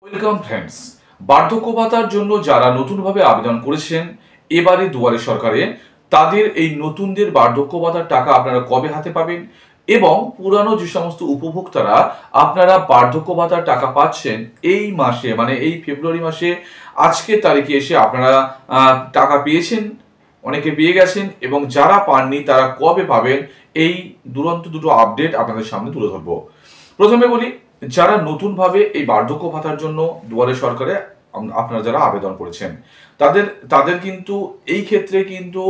Welcome friends. বার্ধক্য ভাতার জন্য যারা নতুনভাবে আবেদন করেছেন এবারে দুয়ারে সরকারে, তাদের এই নতুনদের বার্ধক্য ভাতার টাকা আপনারা কবে হাতে পাবেন এবং পুরানো যে সমস্ত উপভোক্তারা আপনারা বার্ধক্য ভাতার টাকা পাচ্ছেন এই মাসে, মানে এই ফেব্রুয়ারি মাসে আজকের তারিখে এসে আপনারা টাকা পেয়েছেন, অনেকে পেয়ে গেছেন এবং যারা পাননি তারা কবে পাবেন, এই দুরন্ত দুটো আপডেট আপনাদের সামনে তুলে ধরবো। প্রথমে বলি, যারা নতুনভাবে এই বার্ধক্য ভাতার জন্য দুয়ারে সরকারে আপনারা যারা আবেদন করেছেন তাদের তাদের কিন্তু এই ক্ষেত্রে কিন্তু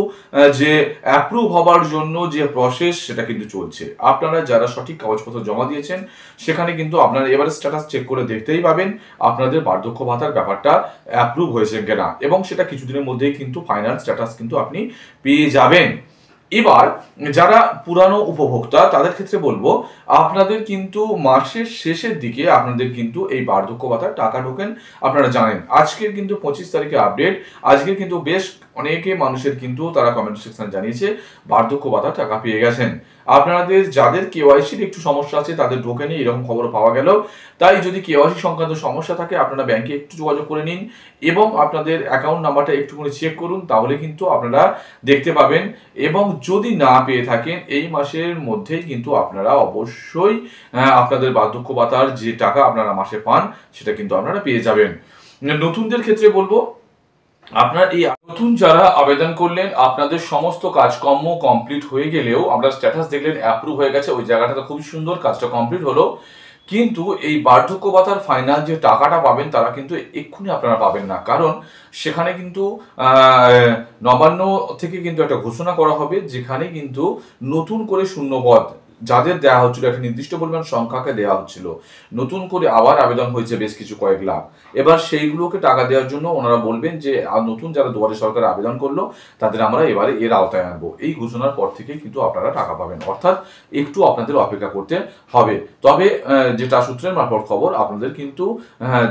যে অ্যাপ্রুভ হবার জন্য যে প্রসেস সেটা কিন্তু চলছে। আপনারা যারা সঠিক কাগজপত্র জমা দিয়েছেন সেখানে কিন্তু আপনারা এবারে স্ট্যাটাস চেক করে দেখতেই পাবেন আপনাদের বার্ধক্য ভাতার ব্যাপারটা অ্যাপ্রুভ হয়েছে কিনা, এবং সেটা কিছুদিনের মধ্যেই কিন্তু ফাইনাল স্ট্যাটাস কিন্তু আপনি পেয়ে যাবেন। এবার যারা পুরানো উপভোক্তা তাদের ক্ষেত্রে বলবো, আপনাদের কিন্তু মাসের শেষের দিকে আপনাদের কিন্তু এই বার্ধক্য ভাতার টাকা ঢোকেন। আপনারা জানেন আজকের কিন্তু 25 তারিখে আপডেট, আজকের কিন্তু বেশ অনেকে মানুষের কিন্তু তারা কমেন্ট সেকশনে জানিয়েছে বার্ধক্য ভাতার টাকা পেয়ে গেছেন। আপনাদের যাদের কেওয়াইসির একটু সমস্যা আছে তাদের ঢোকেনি, এরকম খবর পাওয়া গেল। তাই যদি কেওয়াইসি সংক্রান্ত সমস্যা থাকে আপনারা ব্যাংকে একটু যোগাযোগ করে নিন এবং আপনাদের অ্যাকাউন্ট নাম্বারটা একটুখানি চেক করুন, তাহলে কিন্তু আপনারা দেখতে পাবেন। এবং যদি না পেয়ে থাকেন এই মাসের মধ্যেই কিন্তু আপনারা অবশ্যই আপনাদের বার্ধক্য ভাতার যে টাকা আপনারা মাসে পান সেটা কিন্তু আপনারা পেয়ে যাবেন। নতুনদের ক্ষেত্রে বলবো, আপনার এই নতুন যারা আবেদন করলেন আপনাদের সমস্ত কাজকর্ম কমপ্লিট হয়ে গেলেও আমরা স্ট্যাটাস দেখলেন অ্যাপ্রুভ হয়ে গেছে, ওই জায়গাটাতে খুব সুন্দর কাজটা কমপ্লিট হলো, কিন্তু এই বার্ধক্য ভাতার ফাইনাল যে টাকাটা পাবেন তারা কিন্তু এক্ষুনি আপনারা পাবেন না। কারণ সেখানে কিন্তু নবান্ন থেকে কিন্তু একটা ঘোষণা করা হবে, যেখানে কিন্তু নতুন করে শূন্যপদ যাদের দেওয়া হচ্ছিল একটা নির্দিষ্ট পরিমাণ সংখ্যাকে দেওয়া হচ্ছিল, নতুন করে আবার আবেদন হয়েছে বেশ কিছু কয়েক লাখ। এবার সেইগুলোকে টাকা দেওয়ার জন্য ওনারা বলবেন যে নতুন যারা দুয়ারে সরকারে আবেদন করলো তাদের আমরা এবারে এর আওতায় আনবো। এই ঘোষণার পর থেকে কিন্তু আপনারা টাকা পাবেন, অর্থাৎ একটু আপনাদের অপেক্ষা করতে হবে। তবে যেটা সূত্রের মারফত খবর, আপনাদের কিন্তু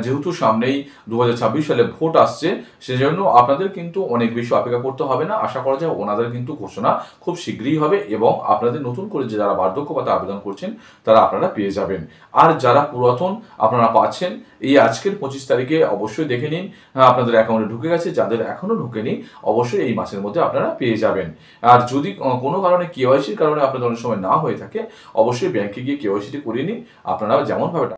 যেহেতু সামনেই 2026 সালে ভোট আসছে, সেজন্য আপনাদের কিন্তু অনেক বেশি অপেক্ষা করতে হবে না। আশা করা যায় ওনাদের কিন্তু ঘোষণা খুব শীঘ্রই হবে এবং আপনাদের নতুন করে যে যারা বার্ধক্য ভাতা আবেদন করছেন তারা আপনারা পেয়ে যাবেন। আর যারা পুরাতন আপনারা পাচ্ছেন, এই আজকের 25 তারিখে অবশ্যই দেখে নিন আপনাদের অ্যাকাউন্টে ঢুকে গেছে, যাদের এখনো ঢোকেনি অবশ্যই এই মাসের মধ্যে আপনারা পেয়ে যাবেন। আর যদি কোনো কারণে কেওয়াইসির কারণে আপনাদের অনেক সময় না হয়ে থাকে, অবশ্যই ব্যাংকে গিয়ে কেওয়াইসিটি করে নিন। আপনারা যেমনভাবে